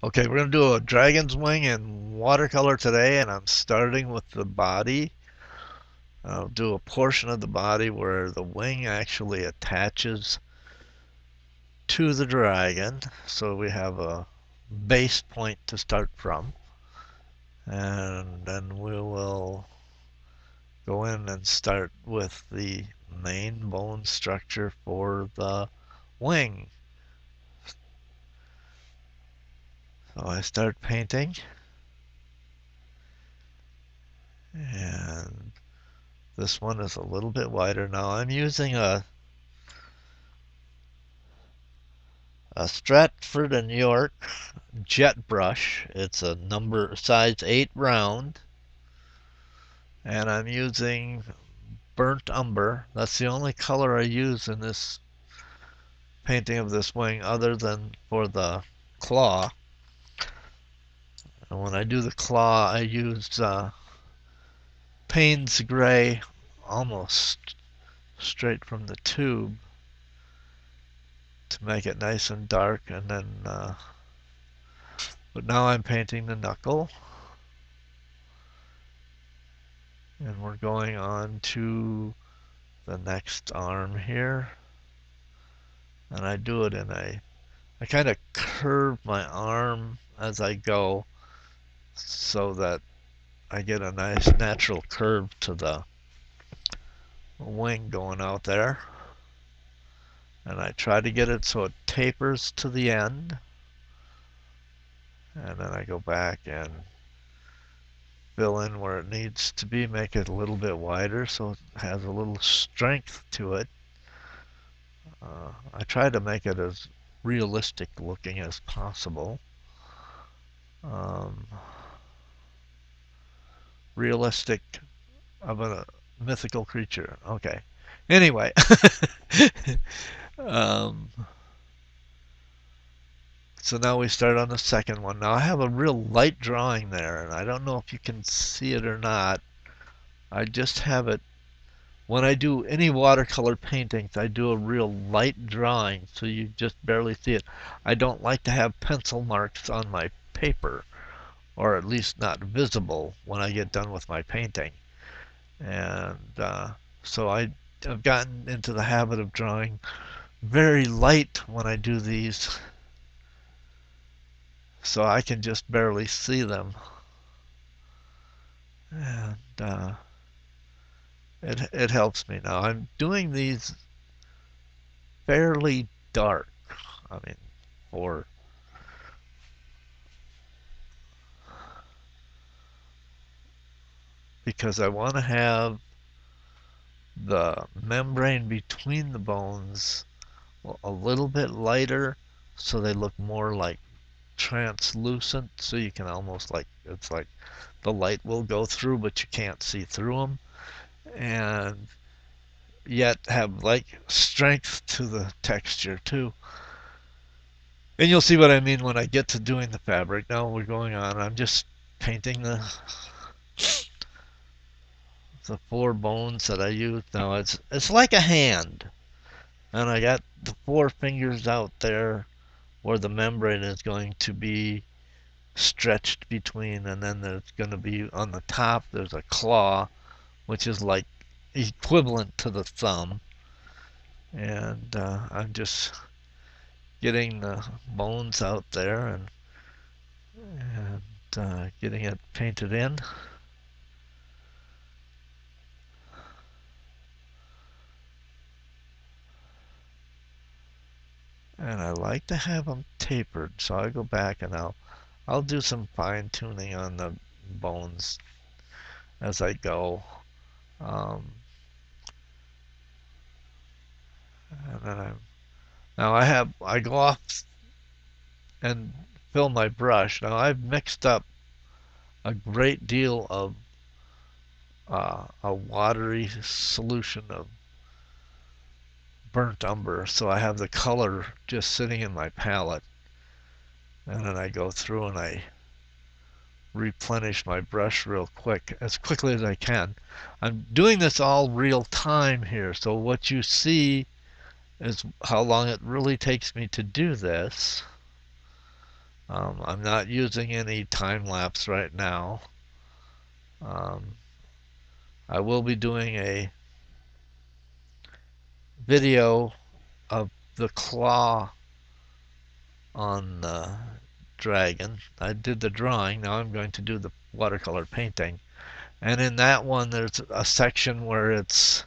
Okay, we're going to do a dragon's wing in watercolor today, and I'm starting with the body. I'll do a portion of the body where the wing actually attaches to the dragon, so we have a base point to start from. And then we will go in and start with the main bone structure for the wing. So I start painting, and this one is a little bit wider. Now I'm using a Stratford and York jet brush. It's a number size 8 round, and I'm using burnt umber. That's the only color I use in this painting of this wing other than for the claw. And when I do the claw, I use Payne's gray almost straight from the tube to make it nice and dark. And then but now I'm painting the knuckle, and we're going on to the next arm here. And I do it I kind of curve my arm as I go so that I get a nice natural curve to the wing going out there. And I try to get it so it tapers to the end. And then I go back and fill in where it needs to be, make it a little bit wider so it has a little strength to it. I try to make it as realistic looking as possible. Um, Realistic of a mythical creature. Okay. Anyway, um, so now we start on the second one. Now I have a real light drawing there, and I don't know if you can see it or not. I just have it, when I do any watercolor paintings, I do a real light drawing, so you just barely see it. I don't like to have pencil marks on my paper, or at least not visible when I get done with my painting. And so I've gotten into the habit of drawing very light when I do these, so I can just barely see them. And it helps me now. I'm doing these fairly dark. I mean, for because I want to have the membrane between the bones a little bit lighter so they look more like translucent, so you can almost like, it's like the light will go through but you can't see through them, and yet have like strength to the texture too. And you'll see what I mean when I get to doing the fabric. Now we're going on, I'm just painting the four bones that I use. Now it's like a hand, and I got the four fingers out there where the membrane is going to be stretched between, and then there's going to be on the top there's a claw, which is like equivalent to the thumb. And I'm just getting the bones out there, and getting it painted in. And I like to have them tapered, so I go back and I'll do some fine tuning on the bones as I go. Um, and then I go off and fill my brush. Now I've mixed up a great deal of a watery solution of burnt umber, so I have the color just sitting in my palette. And then I go through and I replenish my brush real quick, as quickly as I can. I'm doing this all real time here, so what you see is how long it really takes me to do this. I'm not using any time lapse right now. Um, I will be doing a video of the claw on the dragon. I did the drawing, now I'm going to do the watercolor painting. And in that one there's a section where it's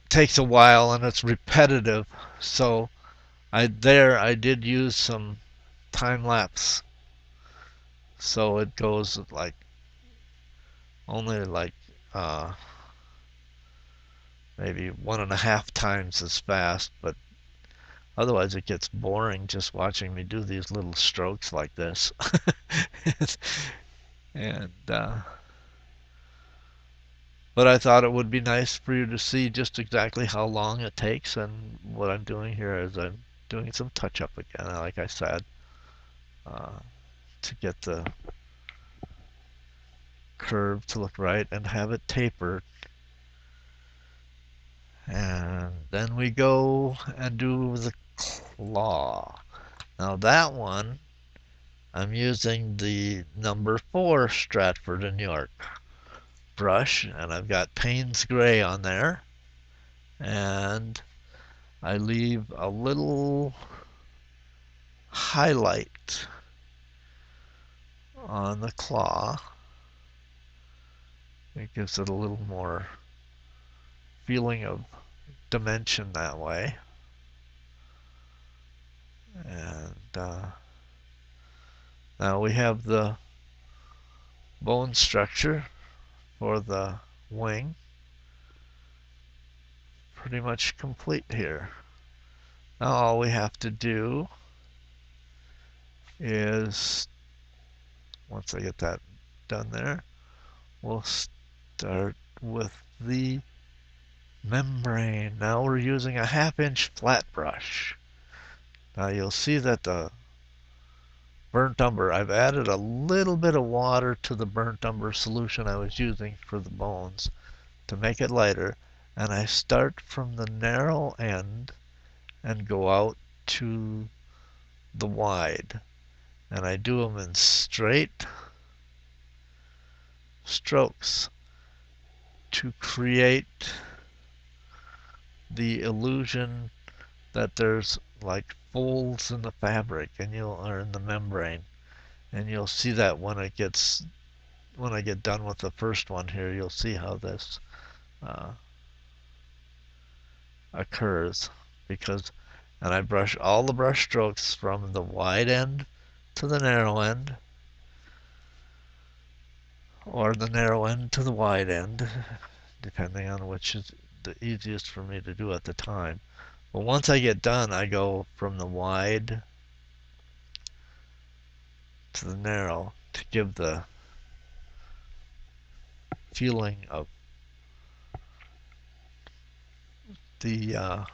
takes a while and it's repetitive. So I did use some time lapse. So it goes like only like uh, maybe 1.5 times as fast, but otherwise it gets boring just watching me do these little strokes like this. and But I thought it would be nice for you to see just exactly how long it takes, and what I'm doing here is I'm doing some touch up again, like I said, uh, to get the curve to look right and have it tapered. And then we go and do the claw. Now that one, I'm using the number 4 Stratford and York brush, and I've got Payne's Gray on there, and I leave a little highlight on the claw. It gives it a little more feeling of dimension that way. And now we have the bone structure for the wing pretty much complete here. Now all we have to do is, once I get that done there, we'll start with the membrane. Now we're using a 1/2-inch flat brush. Now you'll see that the burnt umber, I've added a little bit of water to the burnt umber solution I was using for the bones to make it lighter, and I start from the narrow end and go out to the wide, and I do them in straight strokes to create the illusion that there's like folds in the fabric and or in the membrane, and you'll see that when I get done with the first one here, you'll see how this uh, occurs. And I brush all the brush strokes from the wide end to the narrow end, or the narrow end to the wide end, depending on which is the easiest for me to do at the time. But once I get done, I go from the wide to the narrow to give the feeling of the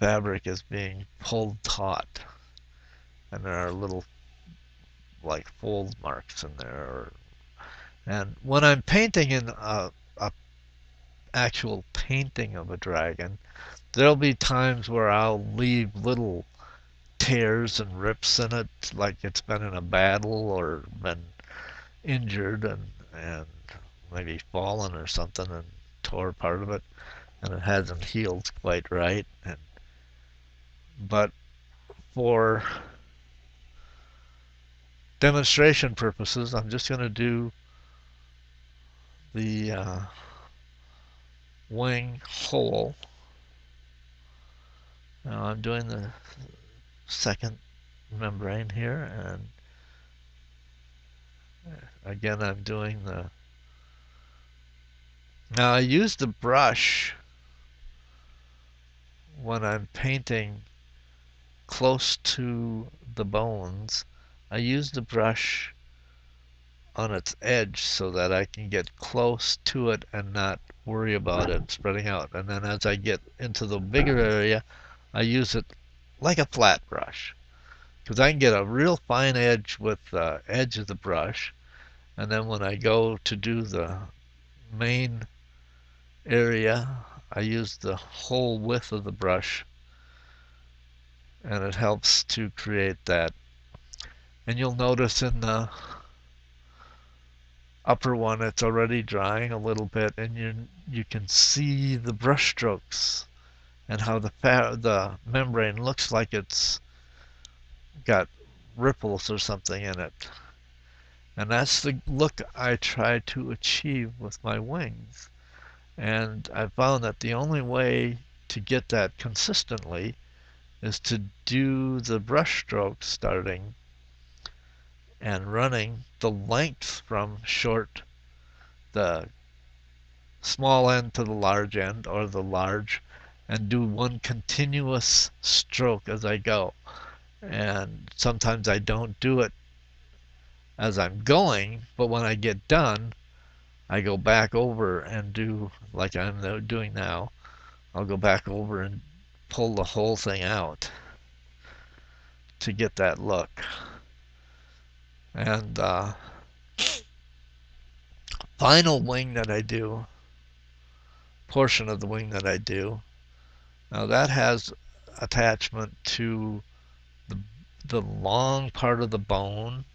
fabric is being pulled taut, and there are little like fold marks in there. And when I'm painting in a actual painting of a dragon, there'll be times where I'll leave little tears and rips in it, like it's been in a battle or been injured and maybe fallen or something and tore part of it, and it hasn't healed quite right. But for demonstration purposes, I'm just going to do the wing hole. Now I'm doing the second membrane here, and again I'm doing the. Now I use the brush when I'm painting close to the bones. I use the brush on its edge so that I can get close to it and not worry about it spreading out. And then as I get into the bigger area, I use it like a flat brush, because I can get a real fine edge with the edge of the brush, and then when I go to do the main area, I use the whole width of the brush, and it helps to create that. And you'll notice in the upper one it's already drying a little bit, and you can see the brush strokes and how the membrane looks like it's got ripples or something in it. And that's the look I try to achieve with my wings. And I found that the only way to get that consistently is to do the brush strokes starting and running the length from the small end to the large end, or the large, and do one continuous stroke as I go. And sometimes I don't do it as I'm going, but when I get done, I go back over and do like I'm doing now. I'll go back over and pull the whole thing out to get that look. And final wing that I do, portion of the wing that I do, now that has attachment to the, the long part of the bone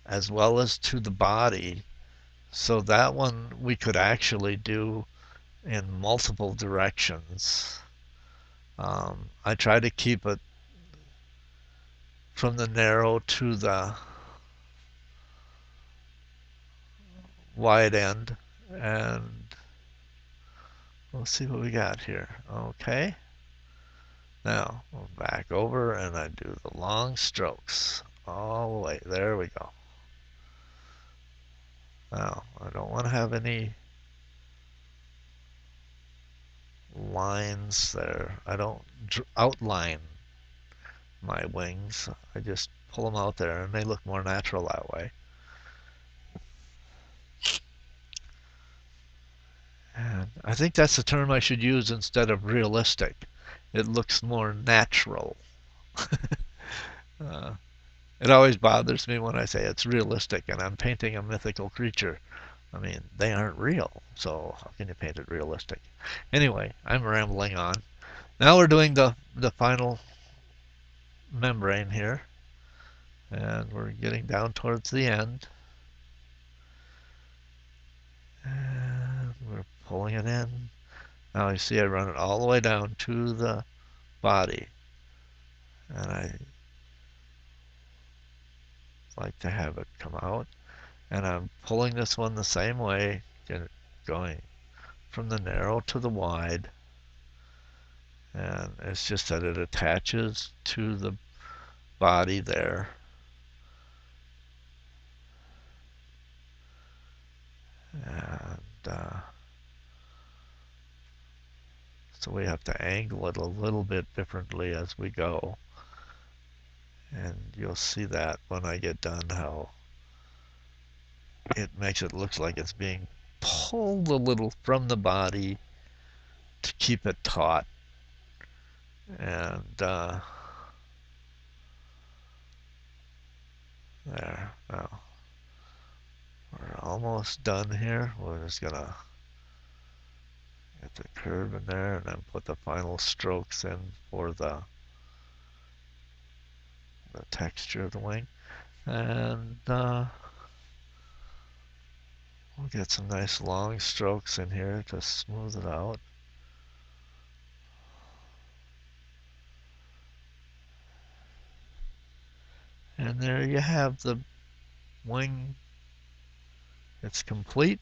as well as to the body. So that one we could actually do in multiple directions. I try to keep it from the narrow to the wide end, and we'll see what we got here. Okay, now we'll back over and I do the long strokes all the way. There we go. Now I don't want to have any lines there. I don't outline my wings. I just pull them out there and they look more natural that way. And I think that's the term I should use instead of realistic. It looks more natural. uh, it always bothers me when I say it's realistic and I'm painting a mythical creature. I mean, they aren't real, so how can you paint it realistic? Anyway, I'm rambling on. Now we're doing the final membrane here, and we're getting down towards the end. And we're pulling it in. Now you see I run it all the way down to the body, and I like to have it come out. And I'm pulling this one the same way, going from the narrow to the wide. And it's just that it attaches to the body there. And so we have to angle it a little bit differently as we go. And you'll see that when I get done, how it makes it look like it's being pulled a little from the body to keep it taut. And there, now we're almost done here. We're just gonna get the curve in there and then put the final strokes in for the texture of the wing. And we'll get some nice long strokes in here to smooth it out. And there you have the wing. It's complete.